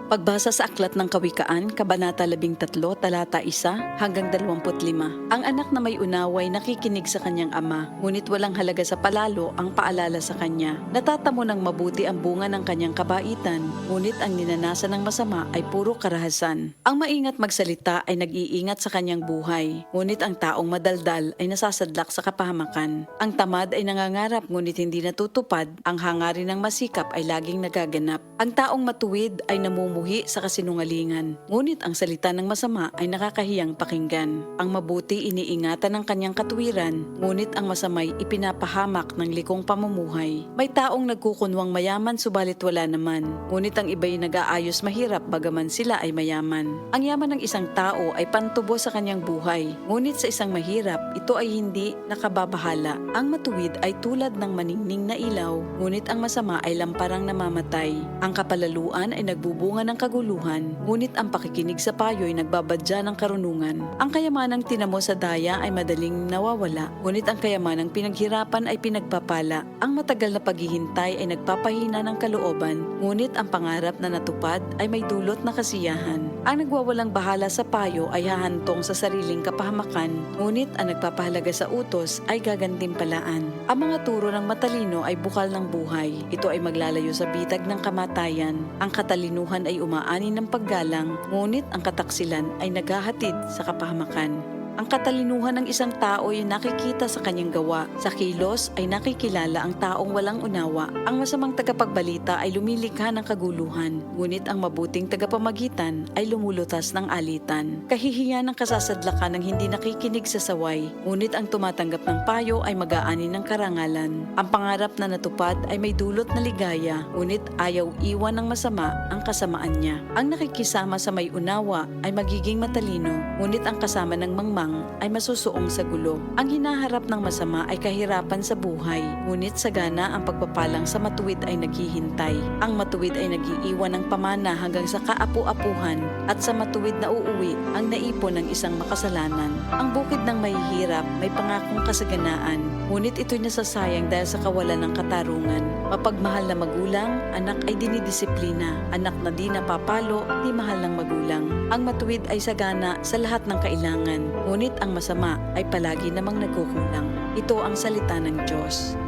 Pagbasa sa Aklat ng Kawikaan, Kabanata 13, talata 1 hanggang 25. Ang anak na may unaway nakikinig sa kanyang ama, ngunit walang halaga sa palalo ang paalala sa kanya. Natatamo ng mabuti ang bunga ng kanyang kabaitan, ngunit ang ninanasan ng masama ay puro karahasan. Ang maingat magsalita ay nag-iingat sa kanyang buhay, ngunit ang taong madaldal ay nasasadlak sa kapahamakan. Ang tamad ay nangangarap ngunit hindi natutupad, ang hangarin ng masikap ay laging nagaganap. Ang taong matuwid ay namumuhay sa kasinungalingan, ngunit ang salita ng masama ay nakakahiyang pakinggan. Ang mabuti iniingatan ng kanyang katuwiran, ngunit ang masamay ipinapahamak ng likong pamumuhay. May taong nagkukunwang mayaman subalit wala naman, ngunit ang iba'y nag-aayos mahirap bagaman sila ay mayaman. Ang yaman ng isang tao ay pantubo sa kanyang buhay, ngunit sa isang mahirap, ito ay hindi nakababahala. Ang matuwid ay tulad ng maningning na ilaw, ngunit ang masama ay lamparang namamatay. Ang kapalaluan ay nagbubunga ng kaguluhan, ngunit ang pakikinig sa payo ay nagbabadya ng karunungan. Ang kayamanang tinamo sa daya ay madaling nawawala, ngunit ang kayamanang pinaghirapan ay pinagpapala. Ang matagal na paghihintay ay nagpapahina ng kalooban, ngunit ang pangarap na natupad ay may dulot na kasiyahan. Ang nagwawalang bahala sa payo ay hahantong sa sariling kapahamakan, ngunit ang nagpapahalaga sa utos ay gagantimpalaan. Ang mga turo ng matalino ay bukal ng buhay. Ito ay maglalayo sa bitag ng kamatayan. Ang katalinuhan ay umaani ng paggalang, ngunit ang kataksilan ay naghahatid sa kapahamakan. Ang katalinuhan ng isang tao ay nakikita sa kanyang gawa. Sa kilos ay nakikilala ang taong walang unawa. Ang masamang tagapagbalita ay lumilikha ng kaguluhan, ngunit ang mabuting tagapamagitan ay lumulutas ng alitan. Kahihiyan ng kasasadlakan ng hindi nakikinig sa saway, ngunit ang tumatanggap ng payo ay mag-aani ng karangalan. Ang pangarap na natupad ay may dulot na ligaya, ngunit ayaw iwan ng masama ang kasamaan niya. Ang nakikisama sa may unawa ay magiging matalino, ngunit ang kasama ng mangmang ay masusuong sa gulo. Ang hinaharap ng masama ay kahirapan sa buhay, ngunit sagana ang pagpapalang sa matuwid ay naghihintay. Ang matuwid ay nag-iiwan ng pamana hanggang sa kaapu-apuhan, at sa matuwid na uuwi ang naipon ng isang makasalanan. Ang bukid ng mahihirap may pangakong kasaganaan, ngunit ito'y nasasayang dahil sa kawalan ng katarungan. Mapagmahal na magulang, anak ay dinidisiplina. Anak na di napapalo, di mahal ng magulang. Ang matuwid ay sagana sa lahat ng kailangan, ngunit ang masama ay palagi namang nagkukulang. Ito ang salita ng Diyos.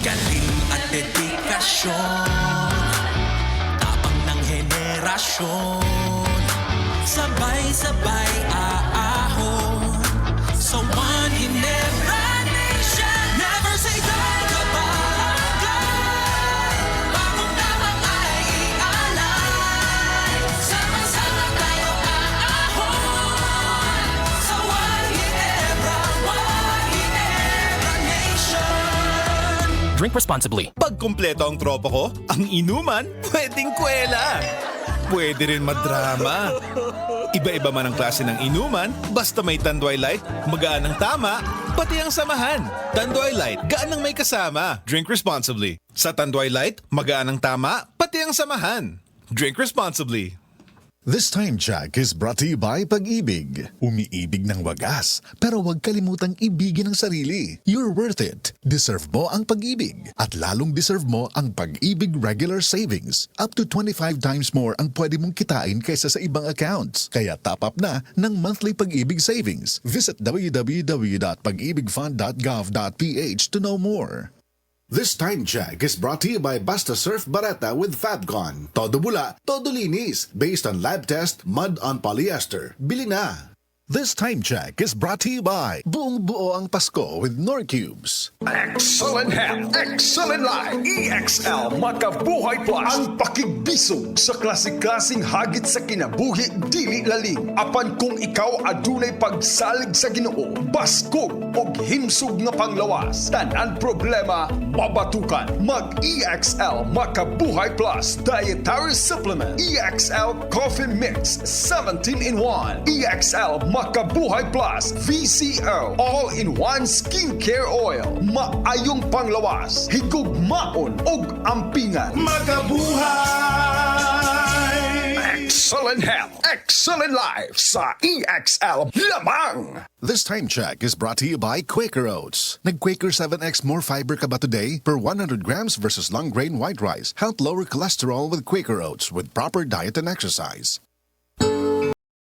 Galing at dedikasyon, tapang ng henerasyon, sabay-sabay aahon sa one in every nation. Never say die kapagay, bagong tamang ay ialay. Sama-sama tayo aahon sa one in every nation. Drink responsibly. Pag kumpleto ang tropa ko, ang inuman, pwedeng kwela. Pwede rin madrama. Iba-iba man ang klase ng inuman, basta may Tanduay Light, magaan ang tama, pati ang samahan. Tanduay Light, gaan ang may kasama. Drink responsibly. Sa Tanduay Light, magaan ang tama, pati ang samahan. Drink responsibly. This Time Check is brought to you by Pag-ibig. Umiibig ng wagas, pero huwag kalimutang ibigin ang sarili. You're worth it. Deserve mo ang pag-ibig. At lalong deserve mo ang Pag-ibig Regular Savings. Up to 25 times more ang pwede mong kitain kaysa sa ibang accounts. Kaya top up na ng monthly Pag-ibig Savings. Visit www.pagibigfund.gov.ph to know more. This Time Check is brought to you by Basta Surf Barata with Fabcon. Todo bula, todo linis. Based on lab test, mud on polyester. Bili na! This Time Check is brought to you by Buong Buo ang Pasko with Norcubes. Excellent health, excellent life. EXL Makabuhay Plus. Ang pakigbisog sa klase-klaseng hagit sa kinabuhi dili laling. Apan kung ikaw adunay pagsalig sa Ginoo, baskog og himsog nga panglawas, tanan problema mabatukan. Mag EXL Makabuhay Plus Dietary Supplement. EXL Coffee Mix 17 in 1. EXL Makabuhay Plus VCO All-in-One Skincare Oil. Maayong panglawas, higugmaon og ampingan. Makabuhay! Excellent health, excellent life sa EXL lamang! This time check is brought to you by Quaker Oats. Nag-Quaker 7X more fiber ka ba today? Per 100 grams versus long grain white rice. Help lower cholesterol with Quaker Oats with proper diet and exercise.